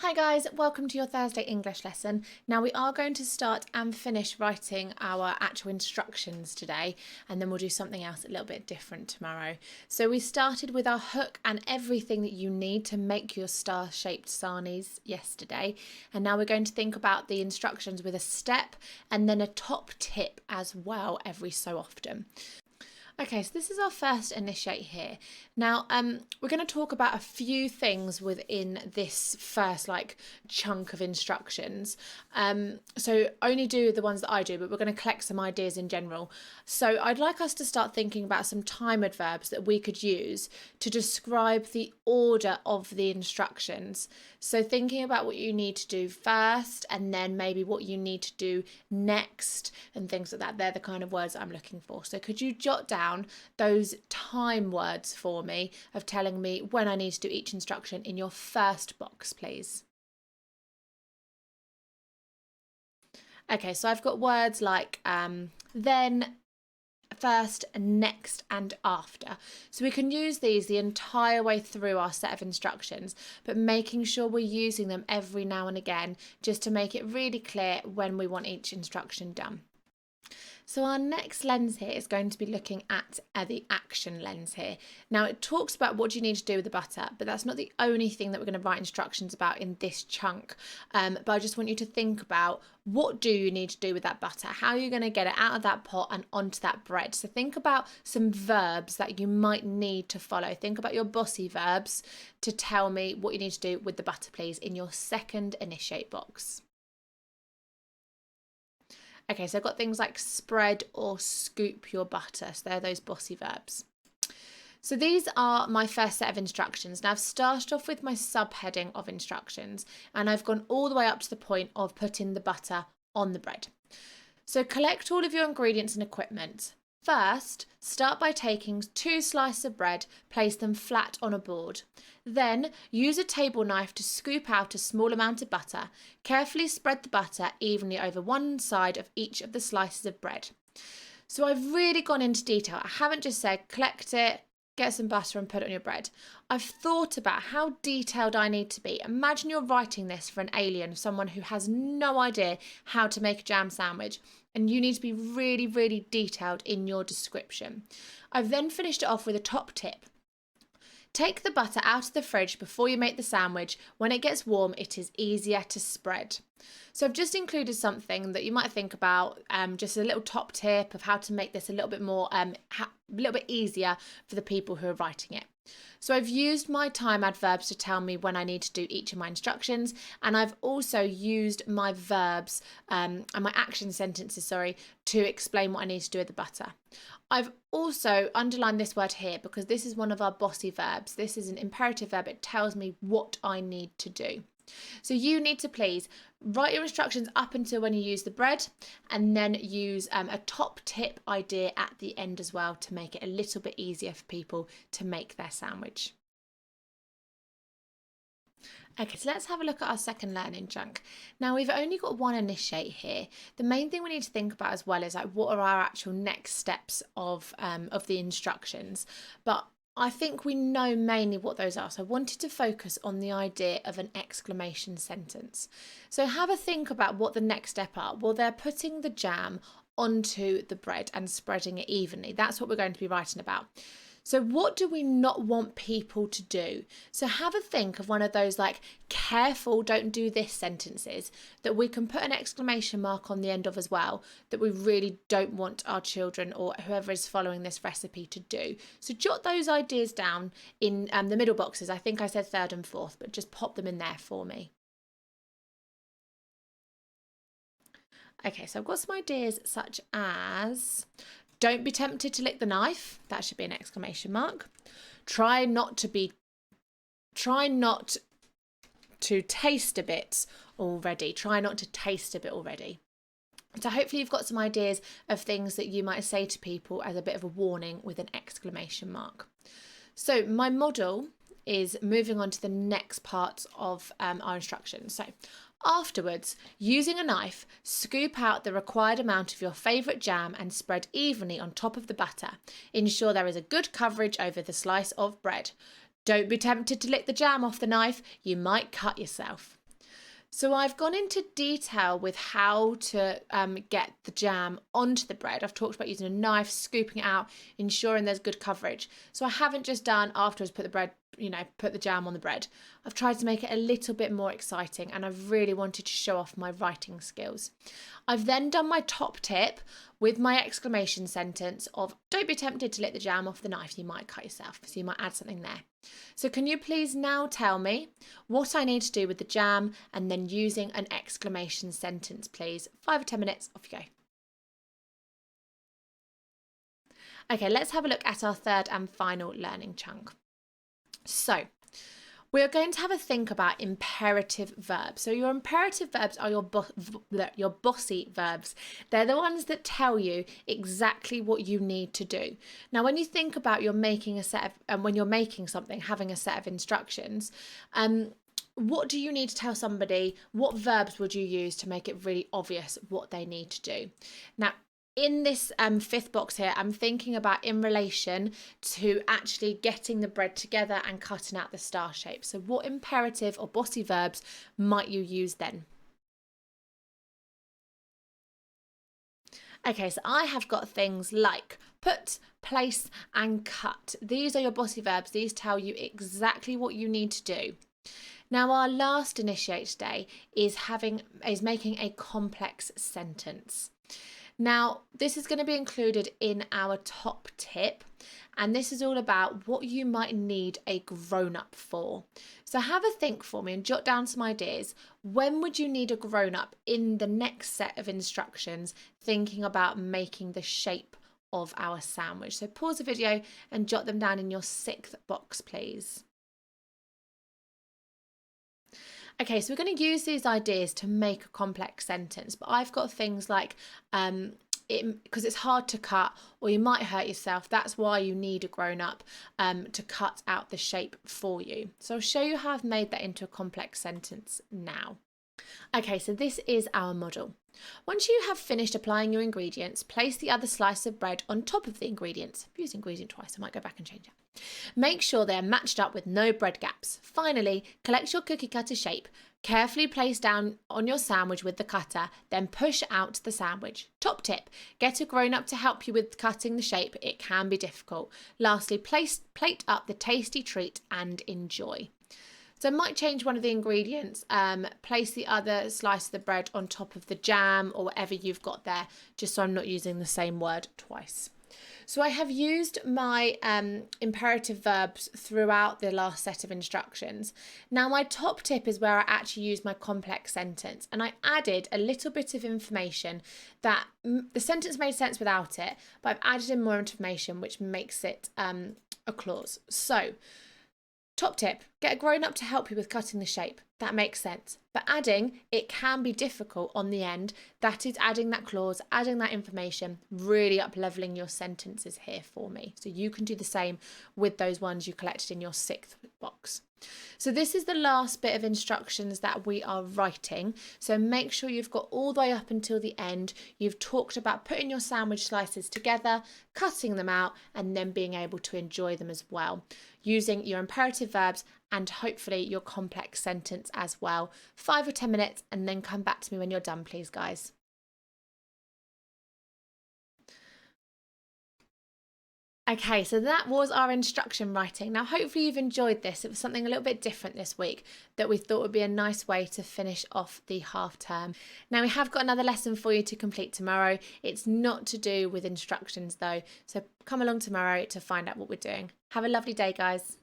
Hi guys, welcome to your Thursday English lesson. Now we are going to start and finish writing our actual instructions today, and then we'll do something else a little bit different tomorrow. So we started with our hook and everything that you need to make your star-shaped sarnies yesterday, and now we're going to think about the instructions with a step and then a top tip as well every so often. Okay, so this is our first initiate here. Now, we're going to talk about a few things within this first chunk of instructions. So only do the ones that I do, but we're going to collect some ideas in general. So I'd like us to start thinking about some time adverbs that we could use to describe the order of the instructions. So thinking about what you need to do first and then maybe what you need to do next and things like that. They're the kind of words I'm looking for. So could you jot down those time words for me of telling me when I need to do each instruction in your first box, please? Okay, so I've got words like then, first, next and after. So we can use these the entire way through our set of instructions, but making sure we're using them every now and again just to make it really clear when we want each instruction done. So our next lens here is going to be looking at the action lens here. Now it talks about what you need to do with the butter, but that's not the only thing that we're going to write instructions about in this chunk. But I just want you to think about what do you need to do with that butter? How are you going to get it out of that pot and onto that bread? So think about some verbs that you might need to follow. Think about your bossy verbs to tell me what you need to do with the butter, please, in your second initiate box. Okay, so I've got things like spread or scoop your butter. So they're those bossy verbs. So these are my first set of instructions. Now I've started off with my subheading of instructions and I've gone all the way up to the point of putting the butter on the bread. So collect all of your ingredients and equipment. First, start by taking 2 slices of bread, place them flat on a board. Then, use a table knife to scoop out a small amount of butter. Carefully spread the butter evenly over one side of each of the slices of bread. So I've really gone into detail. I haven't just said collect it, get some butter and put it on your bread. I've thought about how detailed I need to be. Imagine you're writing this for an alien, someone who has no idea how to make a jam sandwich, and you need to be really, really detailed in your description. I've then finished it off with a top tip. Take the butter out of the fridge before you make the sandwich. When it gets warm, it is easier to spread. So I've just included something that you might think about, just a little top tip of how to make this a little bit more, a little bit easier for the people who are writing it. So I've used my time adverbs to tell me when I need to do each of my instructions, and I've also used my verbs and my action sentences, to explain what I need to do with the butter. I've also underlined this word here because this is one of our bossy verbs. This is an imperative verb. It tells me what I need to do. So you need to please write your instructions up until when you use the bread, and then use a top tip idea at the end as well to make it a little bit easier for people to make their sandwich. Okay, so let's have a look at our second learning chunk. Now we've only got one initiate here. The main thing we need to think about as well is what are our actual next steps of the instructions. But I think we know mainly what those are. So I wanted to focus on the idea of an exclamation sentence. So have a think about what the next step are. Well, they're putting the jam onto the bread and spreading it evenly. That's what we're going to be writing about. So what do we not want people to do? So have a think of one of those careful, don't do this sentences that we can put an exclamation mark on the end of as well, that we really don't want our children or whoever is following this recipe to do. So jot those ideas down in the middle boxes. I think I said third and fourth, but just pop them in there for me. Okay, so I've got some ideas such as don't be tempted to lick the knife. That should be an exclamation mark. Try not to taste a bit already. Try not to taste a bit already. So hopefully you've got some ideas of things that you might say to people as a bit of a warning with an exclamation mark. So my model is moving on to the next part of our instructions. So afterwards, using a knife, scoop out the required amount of your favourite jam and spread evenly on top of the butter. Ensure there is a good coverage over the slice of bread. Don't be tempted to lick the jam off the knife, you might cut yourself. So I've gone into detail with how to get the jam onto the bread. I've talked about using a knife, scooping it out, ensuring there's good coverage. So I haven't just done afterwards put the jam on the bread. I've tried to make it a little bit more exciting, and I've really wanted to show off my writing skills. I've then done my top tip with my exclamation sentence of don't be tempted to lick the jam off the knife, you might cut yourself, so you might add something there. So can you please now tell me what I need to do with the jam and then using an exclamation sentence, please? 5 or 10 minutes, off you go. Okay, let's have a look at our third and final learning chunk. So we are going to have a think about imperative verbs. So your imperative verbs are your bossy verbs. They're the ones that tell you exactly what you need to do. Now, when you think about when you're making something, having a set of instructions, what do you need to tell somebody? What verbs would you use to make it really obvious what they need to do? Now, in this fifth box here, I'm thinking about in relation to actually getting the bread together and cutting out the star shape. So what imperative or bossy verbs might you use then? Okay, so I have got things like put, place and cut. These are your bossy verbs. These tell you exactly what you need to do. Now, our last initiate today is making a complex sentence. Now, this is going to be included in our top tip, and this is all about what you might need a grown-up for. So have a think for me and jot down some ideas. When would you need a grown-up in the next set of instructions, thinking about making the shape of our sandwich? So pause the video and jot them down in your sixth box, please. Okay, so we're going to use these ideas to make a complex sentence, but I've got things like because it's hard to cut or you might hurt yourself. That's why you need a grown-up to cut out the shape for you. So I'll show you how I've made that into a complex sentence now. Okay, so this is our model. Once you have finished applying your ingredients, place the other slice of bread on top of the ingredients. I've used ingredient twice, I might go back and change it. Make sure they are matched up with no bread gaps. Finally, collect your cookie cutter shape. Carefully place down on your sandwich with the cutter, then push out the sandwich. Top tip, get a grown-up to help you with cutting the shape. It can be difficult. Lastly, plate up the tasty treat and enjoy. So I might change one of the ingredients, place the other slice of the bread on top of the jam or whatever you've got there, just so I'm not using the same word twice. So I have used my imperative verbs throughout the last set of instructions. Now my top tip is where I actually use my complex sentence, and I added a little bit of information that the sentence made sense without it, but I've added in more information which makes it a clause. So top tip, get a grown-up to help you with cutting the shape. That makes sense. But adding, it can be difficult on the end. That is adding that clause, adding that information, really up-leveling your sentences here for me. So you can do the same with those ones you collected in your sixth box. So this is the last bit of instructions that we are writing. So make sure you've got all the way up until the end. You've talked about putting your sandwich slices together, cutting them out, and then being able to enjoy them as well, using your imperative verbs and hopefully your complex sentence as well. 5 or 10 minutes and then come back to me when you're done, please, guys. Okay, so that was our instruction writing. Now, hopefully you've enjoyed this. It was something a little bit different this week that we thought would be a nice way to finish off the half term. Now, we have got another lesson for you to complete tomorrow. It's not to do with instructions though, so come along tomorrow to find out what we're doing. Have a lovely day, guys.